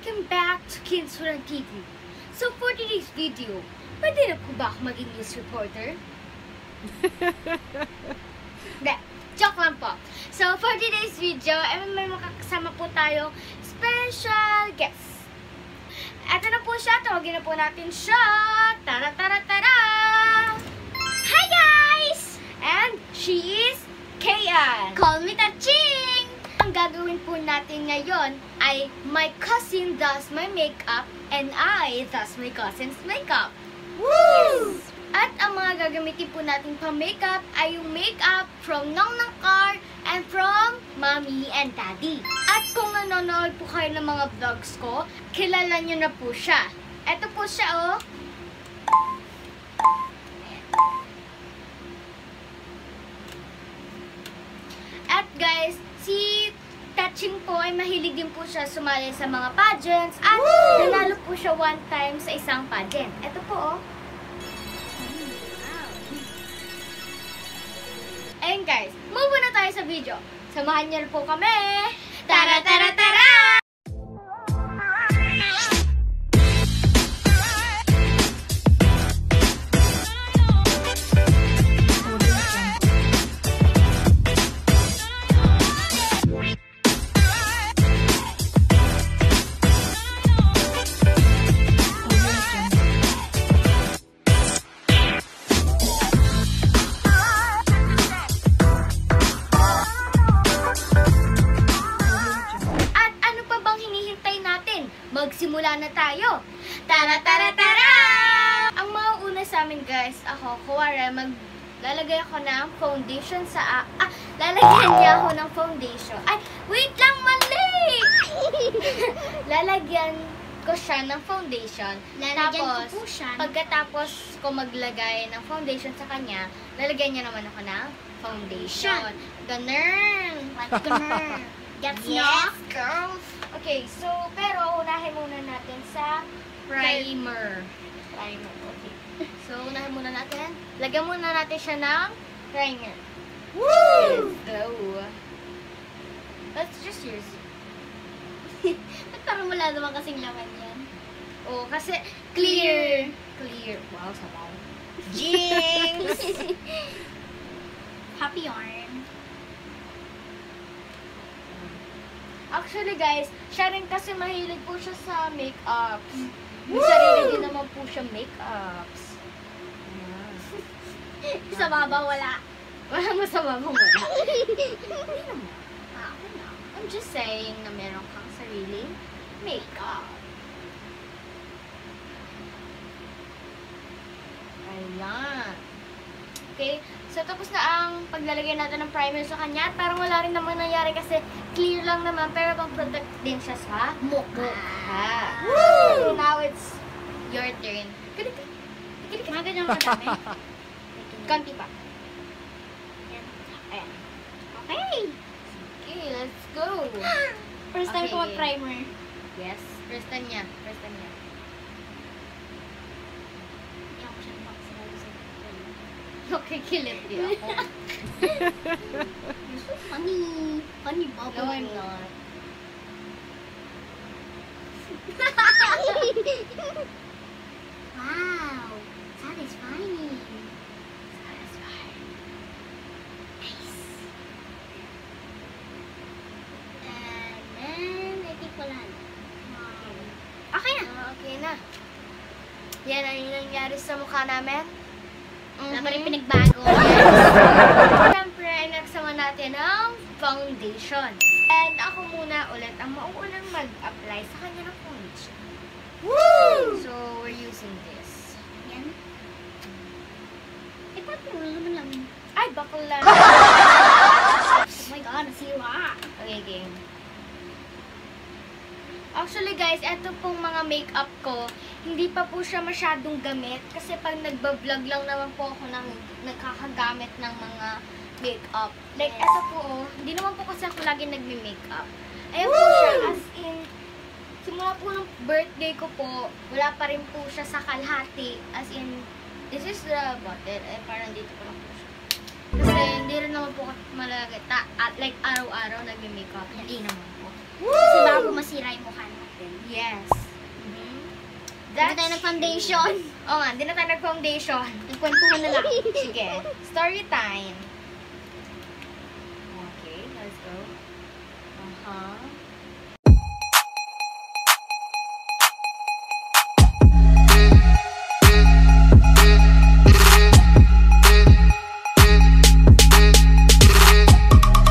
Welcome back to Kinsura TV. So for today's video, pwede na po ba ako maging news reporter? Hindi, joke lang po. So for today's video, may makakasama po tayo special guest. Eto na po siya, tawagin na po natin siya. Tara tara tara! Hi guys! And she is Kayan. Call me Taching! Ang gagawin po natin ngayon ay my cousin does my makeup and I does my cousin's makeup. Woo! Yes. At ang mga gagamitin po natin pa-makeup ay yung makeup from Nong Nong Car and from Mommy and Daddy. At kung nanonood po kayo ng mga vlogs ko, kilala nyo na po siya. Ito po siya, oh. At guys, si Taching po ay mahilig din po siya sumali sa mga pageants at nanalo po siya one time sa isang pageant. Ito po, oh. Ayun guys, move na tayo sa video. Samahan niyo po kami. Tara tara tara! Magsimula na tayo. Tara, tara, tara! Ang mauuna sa amin guys, ako, kuwari, maglalagay ako ng foundation sa... lalagyan niya ako ng foundation. Ay, wait lang, mali! Lalagyan ko siya ng foundation. Pagkatapos ko maglagay ng foundation sa kanya, lalagyan niya naman ako ng foundation. Ganun! Ganun! Gets yes, girls! Okay, so, pero unahin muna natin sa primer. Primer, okay. So, unahin muna natin. Lagyan muna natin siya ng primer. Woo! Let's go. Let's just use. Parang wala naman kasing laman yan. Oh, kasi clear. Clear. Wow, sabaw. Jinx! Happy yarn. Actually guys, siya rin kasi mahilig po siya sa make-ups. May sarili din naman po siya make-ups. Sa baba wala. Wala mo sa baba wala. I'm just saying na meron kang sariling make-up. Ayan. Okay, so tapos na ang paglalagay natin ng primer sa kanya. At parang wala rin naman nangyari kasi clear lang naman. Pero pang-protect din siya sa mukha. So now it's your turn. Mga ganyan madami. Konti pa. Ayan. Okay. Okay, let's go. First time Okay. ko mag-primer. Yes, first time niya. First time niya. Iyan ko siya ng pakasalayo sa Okay, kilit niya ako. You're so funny. Funny bubble. No, I'm not. Wow. Satisfying. Satisfying. Nice. And then, I think wala na. Okay na. Okay na. Yan ang yung nangyari sa mukha namin. Wala pa rin pinagbago. Siyempre, ay nagsama natin ang foundation. And ako muna ulit ang mauunang mag-apply sa kanya ng foundation. Woo! So, we're using this. Yan. Eh, ba't mo naman lang? Ay, bakla. Oh my God, nasira. Okay, game. Actually guys, eto pong mga makeup ko, hindi pa po siya masyadong gamit. Kasi pag nagbablog lang naman po ako ng nagkakagamit ng mga makeup. Like, eto po oh, hindi naman po kasi ako lagi nagme-makeup. Ayan po siya, as in, simula po ng birthday ko po, wala pa rin po siya sa kalahati. As in, this is the bottle. Eh, parang dito po lang po siya. Kasi hindi rin naman po malagay. Like, araw-araw nagme-makeup. Hindi naman po. Kasi bago masira yung mukha natin. Yes. Hindi tayo nag-foundation. Oo nga, hindi na tayo nag-foundation. Nagkwentuhan na lang. Sige, story time. Okay, let's go.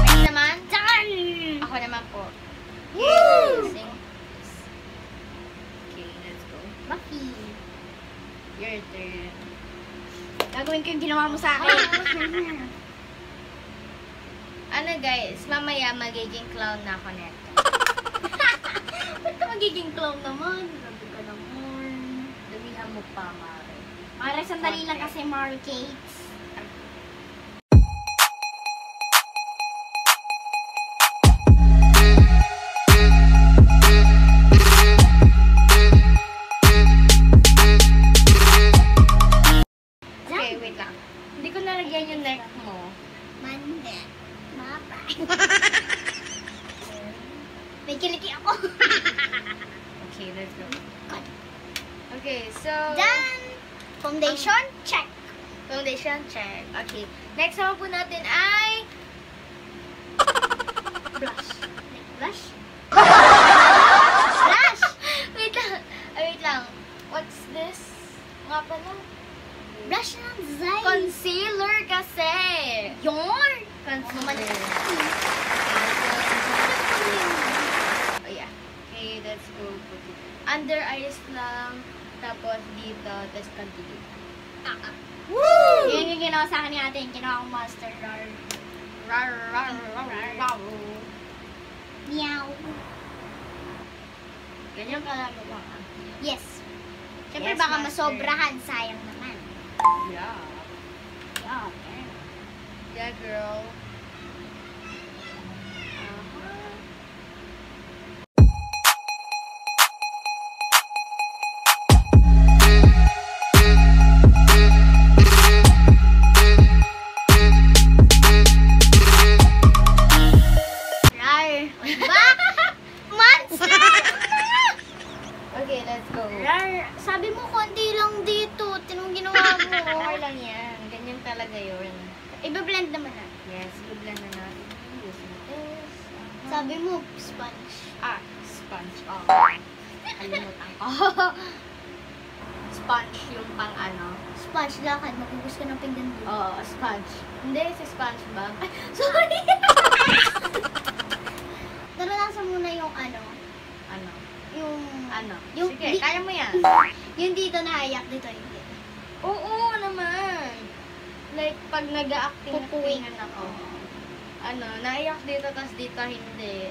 Next naman, ako naman po. Woo! Sing. Okay, let's go. Buffy. Your turn. Gagawin ko yung ginawa mo sa akin. Ano guys, mamaya magiging clown na ako neto. Ba't ka magiging clown naman? Grabe ka naman. Damihan mo pa, Mare. Mara, sandali lang kasi Mari Cakes. Okay, wait lang. Hindi ko nalagyan yung neck mo. Mande. Mapa. May kiliki ako. Okay, let's go. Okay, so... Done! Foundation, check. Foundation, check. Okay. Next naman po natin ay... Blush. Blush? Blush! Wait lang. Wait lang. What's this? Nga pala. Blush ng Zay. Concealer kasi. Yun! Concealer. Oh yeah. Okay, let's go put it. Under eyes lang. Tapos dito. Tapos continue. Woo! Yun yung ginawa sa akin ni ate. Yung ginawa kong monster rar. Rar, rar, rar, rar, rar. Meow. Ganyan ka lang ba? Yes. Siyempre Yes, baka master. masobrahan. Sayang naman. Yeah. Yeah. Yeah, girl. Rar. Ba? Monster! Okay, let's go. Rar. Sabi mo konti lang dito. Tinong ginawa mo. Okay lang yan. Ganyan talaga yun. Ibe-blend naman na. Yes, biglan na natin. Using this. Sabi mo, sponge. Sponge. Oh. Kalimutan ko. Sponge yung pang ano. Sponge lakad. Magugus ka ng pinggan doon. Oo, sponge. Hindi, si SpongeBob. Ay, sorry! Naranasan mo na yung ano? Ano? Yung... Ano? Yung Sige, kaya mo yan. Yung dito naiyak, dito hindi. Oo naman. Like, pag nag-a-acting Pupuwing. ako. Ano, naiyak dito, tas dito hindi.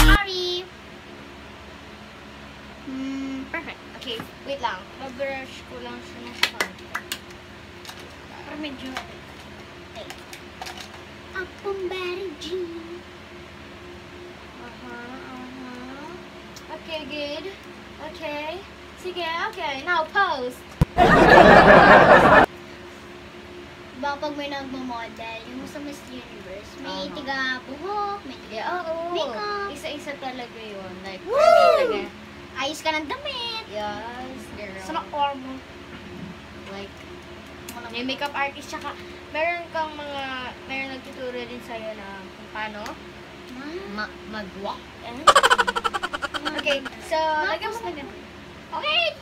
Sorry! Perfect. Okay, wait lang. Mag-brush ko lang siya ng sponge. Pero medyo... Apong berry G. Okay, good. Okay. Sige, okay. Now, pose. Diba pag may nagmo-model, yung sa Miss Universe, may Aha. tiga buhok, may tiga... Yeah, oo. Makeup. Isa-isa talaga yun. Like, Woo! talaga. Ayos ka ng damit. Yes, girl. Sa na-orm mo. Like, may makeup artist, tsaka meron nagtuturo din sa'yo na kung paano mag-walk. Okay, so, lagyan mo na ganun. Okay!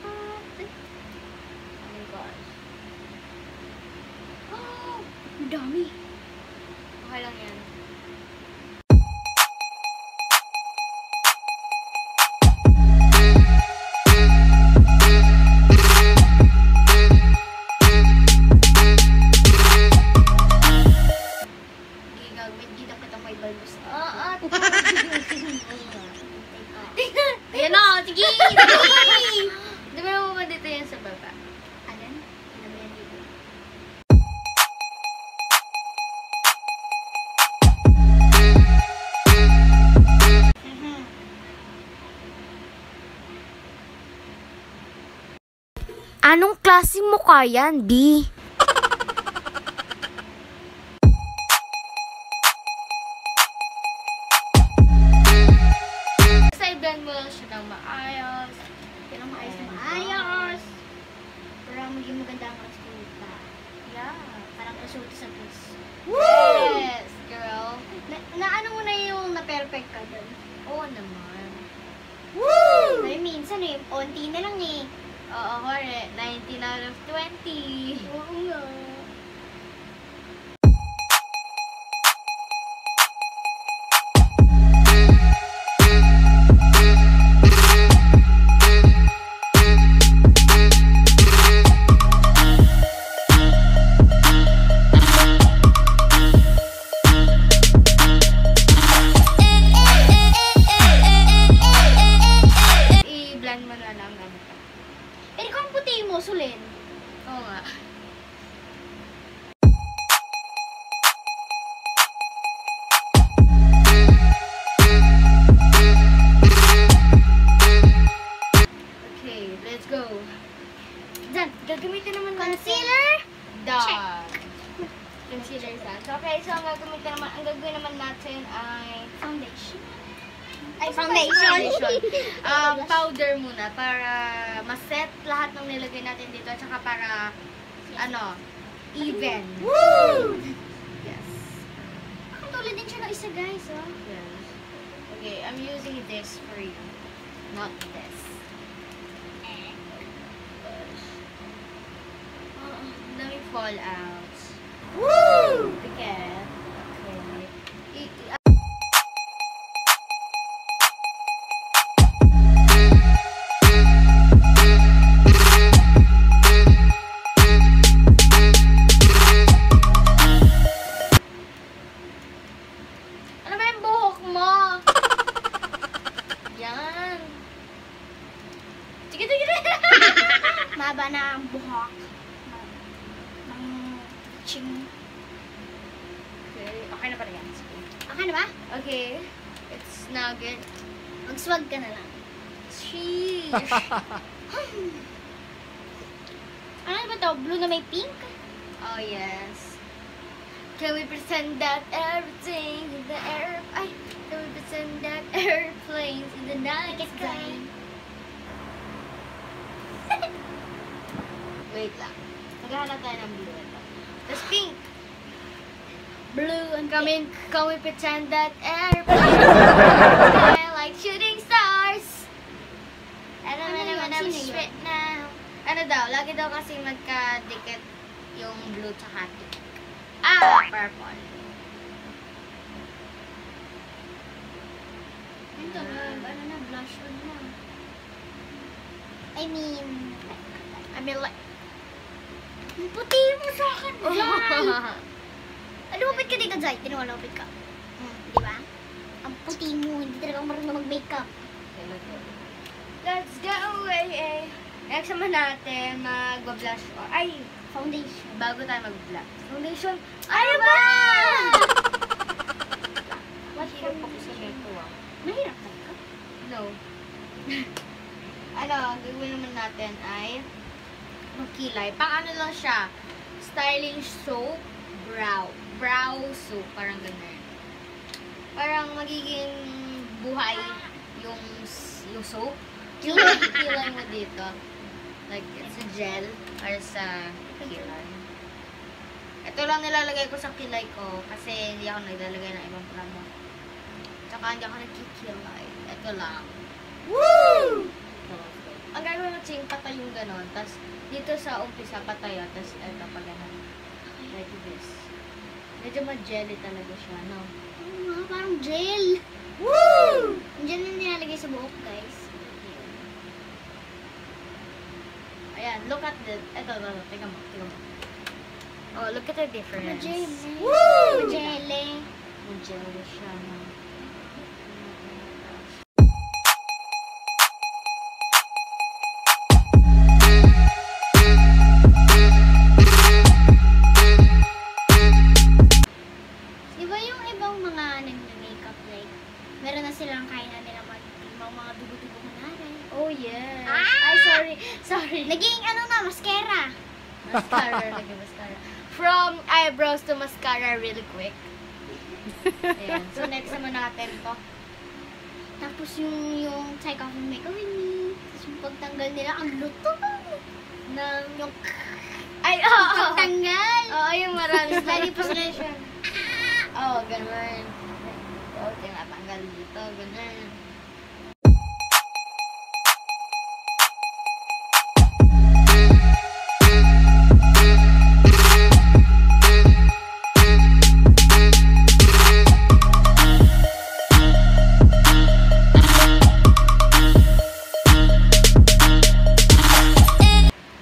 Oh my gosh. Oh, ang dami. Okay lang yan. Gagawin, kita kita may balbos. Ayan na, sige! Di ba mo ba dito yan sa baba? Alan? Alam mo yan dito. Anong klase mukha yan, B? Basta i-blend mo lang siya ng maayos. Kailang maayos na maayos. Para maging maganda ang resulta. Yeah. Parang resulta sa quiz. Yes, girl. Na ano mo na yung na-perfect ka dun? Oo naman. Ay, minsan eh, onti na lang eh. Oo, correct. 19 out of 20. Oo nga. I-blend mo na lang ganito. Eh, kung puti mo, Sulin. Oo nga. Okay, let's go. Diyan, gagamitin naman natin. Concealer? Done. Concealer done. So, okay, so ang gagawin naman natin ay Foundation. Ay, foundation. Powder muna para ma-set lahat ng nilagay natin dito at saka para even. Yes. Katulad din siya ng isa, guys, oh. Yes. Okay, I'm using this for you. Not this. Let me fall out. Okay. Ano ba yung buhok mo? Yan. Sige. Maba na ang buhok. Ng ching. Okay na pala yan. Sige. Okay na ba? Okay. It's now good. Mag-swag ka na lang. Sheesh. Ano ba to? Blue na may pink? Oh, yes. Can we pretend that everything in the air... Ay! Can we pretend that airplanes in the night sky? Wait lang. Maghahanap tayo ng blue ito. Tapos pink. Blue and Can we pretend that airplanes like shooting stars? Ano naman Sino I'm yun? straight now. Ano daw? Lagi daw kasi magkadikit yung blue tsaka pink. Purple. Ito na, blush on na. I mean, like... ang puti mo sa akin, Jai! Lumapit ka dito, Jai. Lumapit ka. Di ba? Ang puti mo, hindi talaga marunong mag-makeup. Let's go away. Next naman natin, mag-blush. Ay, Foundation. bago tayo mag-blush. Foundation. Ano ba? What hirap ako sa ito Mahirap na ka? No. Gagawin naman natin ay magkilay. Pang ano lang siya, styling soap, brow soap, parang ganun. Parang magiging buhay yung soap. Kilay mo dito. Like, it's a gel para sa kilay. Ito lang nilalagay ko sa kilay ko kasi hindi ako naglalagay ng ibang product. Tsaka hindi ako nagkikilay. Ito lang. Woo! Ang gagawin mo, Ching, patay yung ganon. Tapos, dito sa umpisa, patay. Tapos, ito pa ganon. Like this. Medyo ma-jelly talaga siya, no? Oo nga, parang gel. Woo! Gel na nilalagay sa buhok, guys. Ayan, look at this. Ito. Tingnan mo. Oh, look at the difference. Ma-jelly. Woo! Ma-jelly. Ma-jelly siya, no? Di ba yung ibang mga nag-makeup, like, meron na silang kaya na nila mga dugo-dugo ko na rin. Oh, yes. Ah! Ay, sorry. Naging mascara. Mascara, naging mascara. From eyebrows to mascara really quick. Ayan. So, next naman natin to. Tapos yung check off ng makeup ni. Tapos yung pagtanggal nila, ang lutong. Yung Ay, oo. pagtanggal. Oo, yung maraming Lagi pa sila expression. Oo, ganun. Oo, tinatanggal dito, ganun.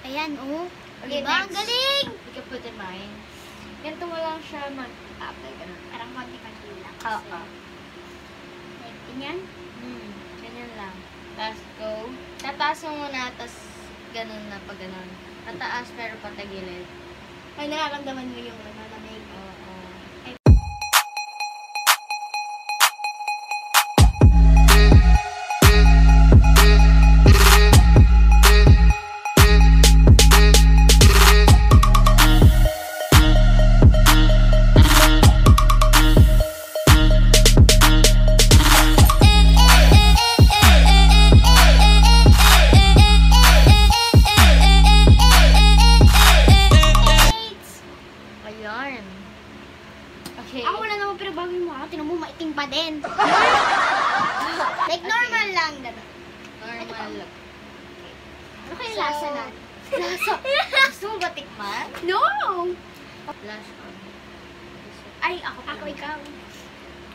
Ayan, oh. Okay, Diba? Ang next. galing! You can put in mine. Ganito mo lang siya mag-apply, ganun. Parang konti-konti lang. Oo. Like, ganyan. Ganyan lang. Tapos go. Tataas mo muna, tapos ganun na pag ganun. Tataas pero patagilid. Ay, nararamdaman mo yung lamig. Oo. Ayan. Okay. Ako wala naman pero bago mo ako, tinan mo maitim pa din. Like normal lang, gano'n. Normal look. Ano kaya yung lasa na? Lasa. Gusto mo ba tikman? No! Blush on. Ay, ako ikaw.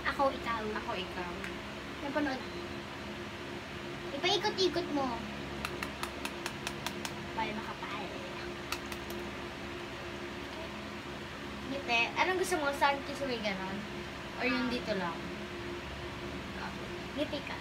Ako ikaw. Ako ikaw. Napanood. Ipaikot-ikot mo. Para makapal. Ngiti. Anong gusto mo? Saan kiss may ganon? Or yung dito lang? Ngiti ka.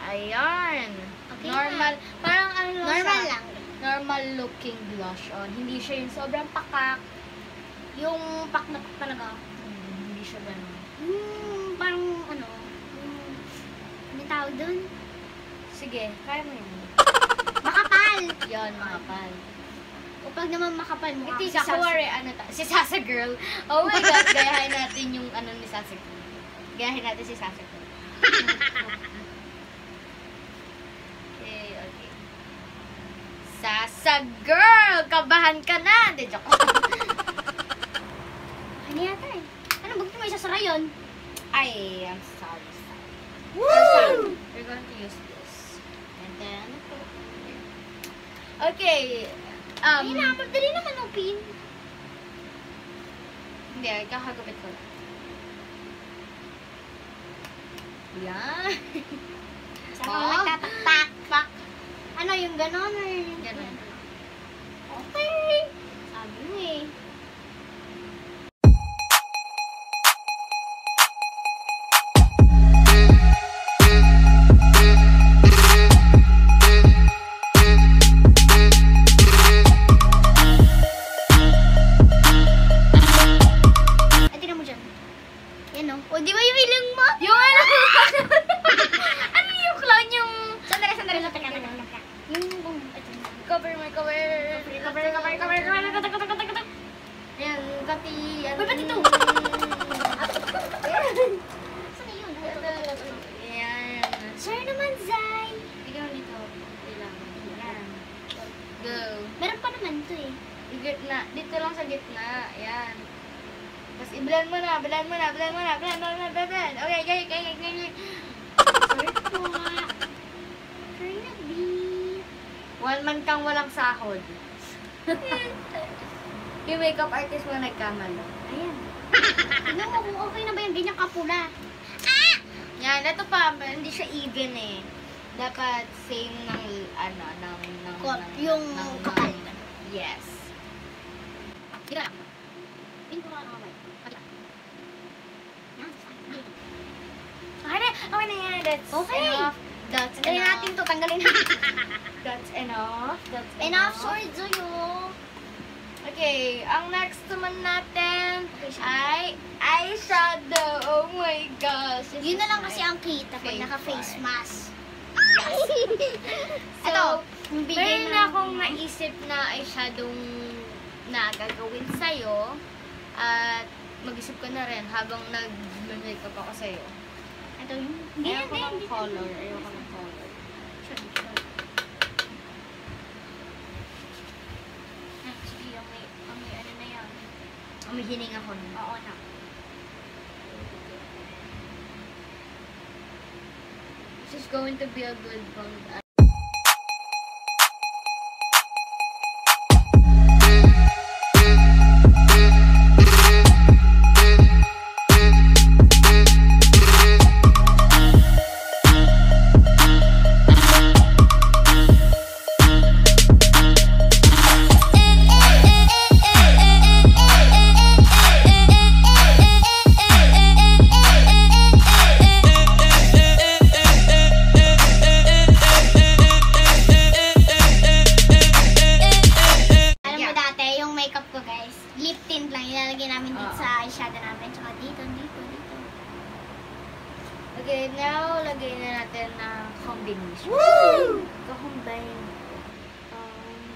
Ayan. Okay Normal. Parang ano lang Normal siya? lang. Normal looking blush on. Hindi siya yung sobrang pakak. Yung pak na pak talaga. Hindi siya ganun. Parang ano tawag doon? Sige, kaya mo yun. Makapal! Yun, makapal. O pag naman makapal mo, Hindi sa kuwari, si Sasa Girl. Oh my God, gayahin natin yung ano ni Sasa Girl. Gayahin natin si Sasa Girl. Okay. Sasa Girl! Kabahan ka na! Hindi, joke. Ano yata eh? Ano, bakit mo isasara yun? Ay, I'm sorry. Woo! We're going to use this. And then, okay. Ayun na, madali naman ang pin. Hindi, kakagupit ko lang. Yan. Saka Oh. magtatak-tak. Ano, yung ganon or yung Ganon. Okay. Sabi mo eh. Ay, tingnan mo dyan. Yan o. O, di ba yung ilang mo? Yung ano? Ano yung clown yung... Sandali. Teka. Yung Cover. Ayan, kati... Ano, Uy, ba't ito? Ayan. Saan na yun? Ayan. Sir naman, Zay. Ikaw nito. Kailangan. Ayan. Go. Meron pa naman to eh. Gitna. Dito lang sa gitna. Ayan. Tapos i-blend mo na. Blend. Okay, gay. Sorry po. Sorry na, B. One man kang walang sahod. Yung makeup artist mo nagkamali. Ayan. Tignan mo kung okay na ba yung ganyan kapula. Yan, ito pa, hindi siya even eh. Dapat same ng, Yung kapal. Yes. Tira. Okay na yan. That's Okay. enough. That's Tanggalin enough. natin to, tanggalin natin. That's enough. That's Enough swords sa'yo. Okay, ang next naman natin ay eyeshadow. Oh my gosh. This Yun is na lang my kasi ang kita pag favorite. naka-face mask. So, Ito, yung bigay meron ng- na akong naisip na eyeshadow na gagawin sa'yo. At mag-isip ko na rin habang nag-makeup ako sa'yo. Ito yung... Ayoko ng color. Ayoko ng color. Sige, yung may ano na yan. Umihining ako nun. Oo na. This is going to be a good one. Alam mo dati, yung makeup ko guys, lip tint lang ilalagay namin dito Oo. sa eyeshadow namin. Tsaka dito. Okay, now, lagay na natin na combination. Woo! Combine.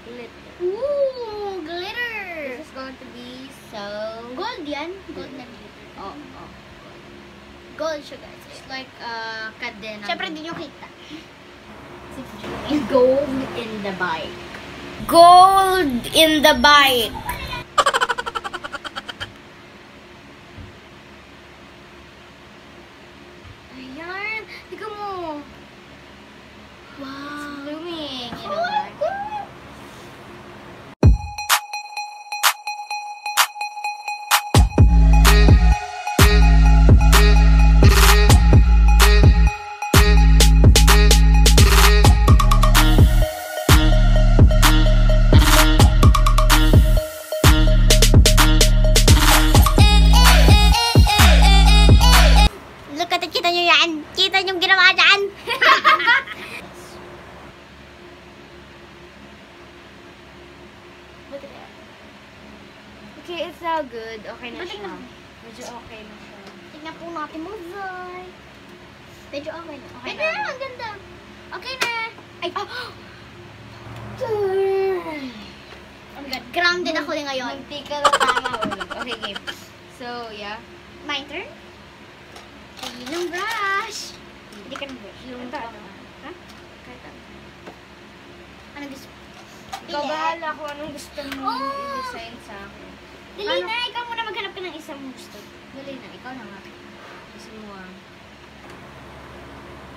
Glitter. Ooh, glitter! This is going to be so... Gold yan. Gold na glitter. Oh, oh. Gold siya guys. It's like cadena. Siyempre hindi nyo kita. Gold in the bike. Gold in the bike. Ayan. Tignan mo. Wow! It's blooming. You Oh know my what? God! Look at it, kita nyo yan. Kita nyo yung ginawa dyan. Okay, it's now good. Okay na Buti siya. na. Medyo okay na siya. Tignan po natin mo, Zoy. Medyo okay na. Okay Tignan na. na, ang ganda. Okay na. Ay, oh my God, grounded ako din ngayon. Munti ka na tama ulit. Okay, game. So, yeah. My turn. Yung brush. Hindi ka ng brush. Yung Ito, ano? ito. Ha? Kahit ano. Ano gusto? Ikaw bahala kung anong gusto mo Oh! i-design sa akin. Dali na, ikaw muna maghanap ka ng isang gusto. Dali na, ikaw na nga. Gusto mo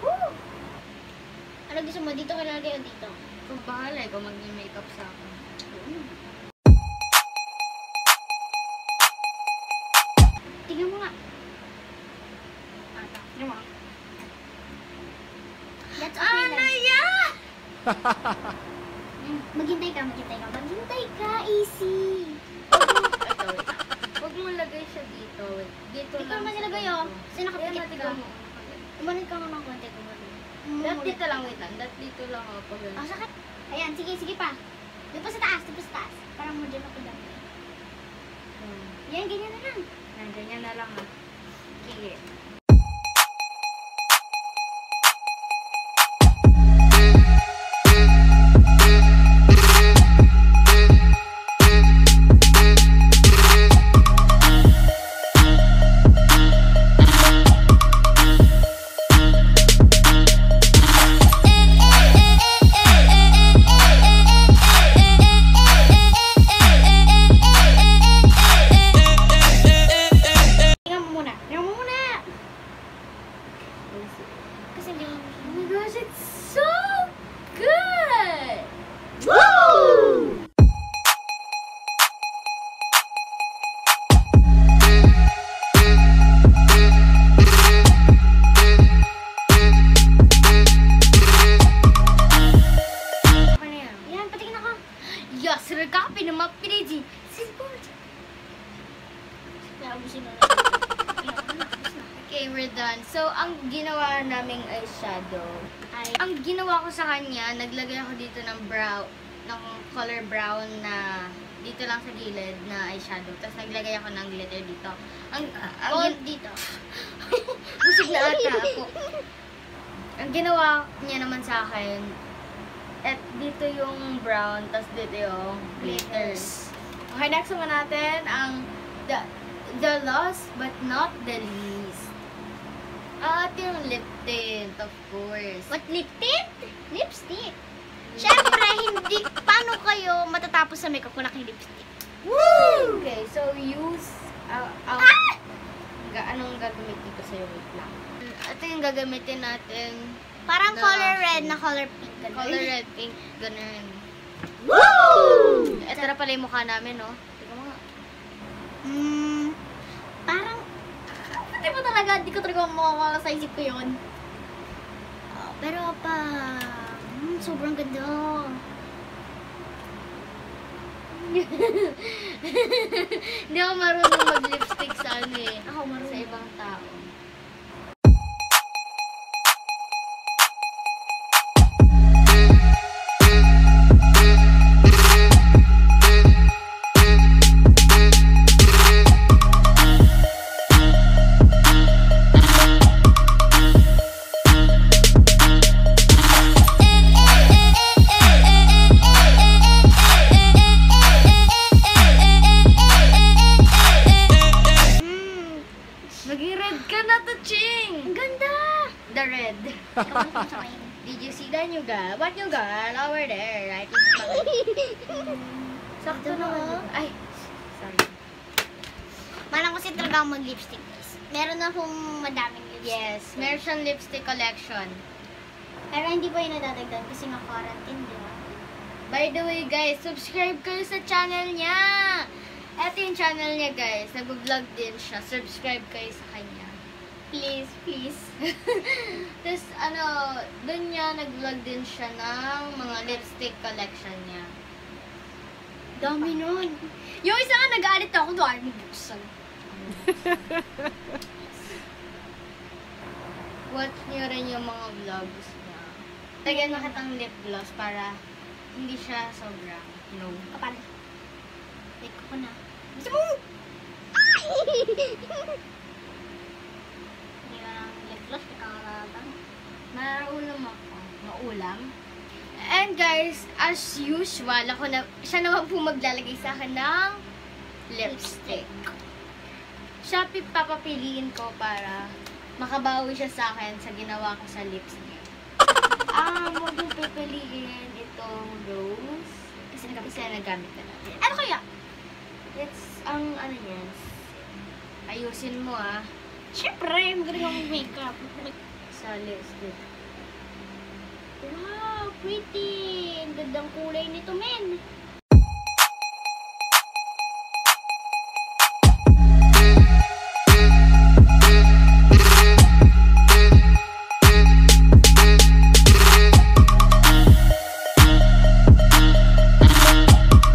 Woo! Ano gusto mo? Dito ka lalagay o dito? Ikaw bahala, ikaw mag-makeup sa akin. Tingnan mo nga. Tignan mo. That's okay Ano lang. yan? Maghintay ka. Maghintay ka, easy. Ito, wait. Huwag mo lagay siya dito. Wait. Dito Ikaw lang. naman nilagay dito. oh. Kasi nakapikit Ayan, ka. tignan mo. Umanin ka nga ng konti. Dat dito lang, wait lang. Dat dito lang ako. Pag Ah, sakit. Ayan, sige pa. Doon pa sa taas. Parang mo dyan ako dyan. Yan, ganyan na lang. Ganyan na lang ah. Sige. Tingnan mo muna. abusin na. Okay, we're done. So, ang ginawa naming eyeshadow, ang ginawa ko sa kanya, naglagay ako dito ng brown, ng color brown na dito lang sa gilid na eyeshadow. Tapos naglagay ako ng glitter dito. Gold dito. Busog na ata ako. Ang ginawa niya naman sa akin, at dito yung brown, tapos dito yung glitters. Okay, next naman natin ang the last but not the least. At yung lip tint, of course. What, lip tint? Lipstick. Siyempre, hindi, paano kayo matatapos sa makeup kung naka-lipstick? Woo! Okay, so use, anong gagamitin dito sa'yo? Wait lang. Ito yung gagamitin natin. Parang color red na color pink. Ganun. Color red, pink, ganun. Woo! Ito na pala yung mukha namin, no? Tingnan mo nga. Parang, hindi ko talaga makakala sa isip ko yun. Pero sobrang ganda. Hindi ako marunong mag-lipstick sa ano eh. Ako marunong. Sa ibang tao. Maging red ka na to, Ching! Ang ganda! The red. Did you see the new girl? What new girl? Over there, right? Sakto Ito na. naman. Ay, sorry. Manang kasi talaga ako mag-lipstick, guys. Meron na akong madaming lipstick. Yes, meron siyang lipstick collection. Pero hindi pa yung nadadagdan kasi nga-quarantine, di ba? By the way, guys, subscribe kayo sa channel niya. Ito yung channel niya, guys. Nag-vlog din siya. Subscribe kayo sa kanya. Please, please. Tapos, dun niya, nag-vlog din siya ng mga lipstick collection niya. Dami nun. Yung isa nga nag-aalit ako, doon mo buksan. Watch niyo rin yung mga vlogs niya. Lagyan mo kitang lip gloss para hindi siya sobrang low. Kapal. Take ko na. Gusto mo? Ay! Hindi ka ng lip gloss, nakakarabang. Maulam ako. Maulam? And guys, as usual, siya naman po maglalagay sa akin ng lipstick. Siya papapiliin ko para makabawi siya sa akin sa ginawa ko sa lips niya. Huwag mong pipiliin itong rose. Kasi nagamit ka na. Ano kaya? It's, ano yan, ayusin mo Siyempre, magaling akong makeup. sa lipstick. Wow, pretty! Ang gandang kulay nito, men.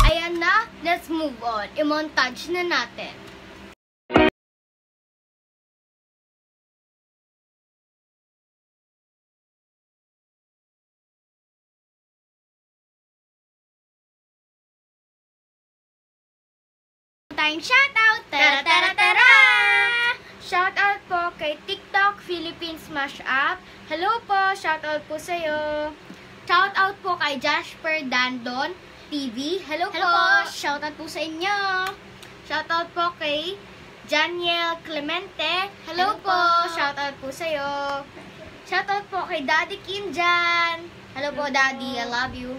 Ayan na, let's move on. I-montage na natin. Tayong shoutout! Tara, tara, tara! Shoutout po kay TikTok Philippines Smash Up. Hello po, shoutout po sa'yo. Shoutout po kay Jasper Dandon TV. Hello Hello po. po! Shoutout po sa inyo! Shoutout po kay Janiel Clemente. Hello Hello po. po. Shoutout po sa'yo. Shoutout po kay Daddy Kinjan. Hello po, Hello po. Daddy. I love you.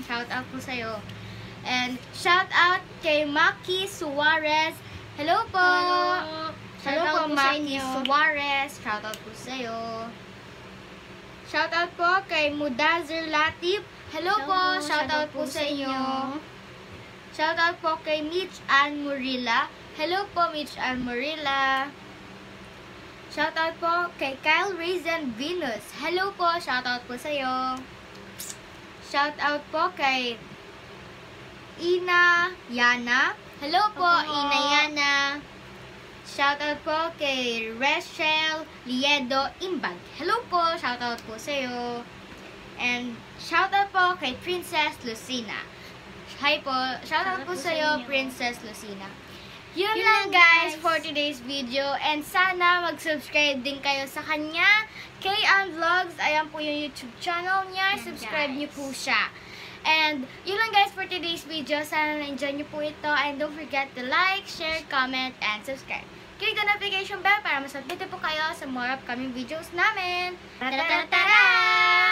Shoutout po sa'yo. And shoutout kay Maki Suarez. Hello po. Hello po, Shoutout po sa Maki inyo. Suarez. Shoutout po sa'yo. Shoutout po kay Mudazir Latif. Hello po. Shoutout po sa inyo. Shoutout po kay Mitch Ann Murilla. Hello po, Mitch Ann Murilla. Shoutout po kay Kyle Raisin Venus. Hello po, shoutout po sa'yo. Shoutout po kay Ina Yana. Hello po, Opo. Ina Yana. shoutout po kay Rachel Liedo Imbag. Hello po, shoutout po sa'yo. And shoutout po kay Princess Lucina. Hi po, shoutout po sa'yo, Princess Lucina. Yun lang guys for today's video. And sana mag-subscribe din kayo sa kanya. K-An Vlogs, ayan po yung YouTube channel niya. Subscribe niyo po siya. And yun lang guys for today's video. Sana na-enjoy niyo po ito. And don't forget to like, share, comment, and subscribe. Click the notification bell para mas update po kayo sa more upcoming videos namin. Tara!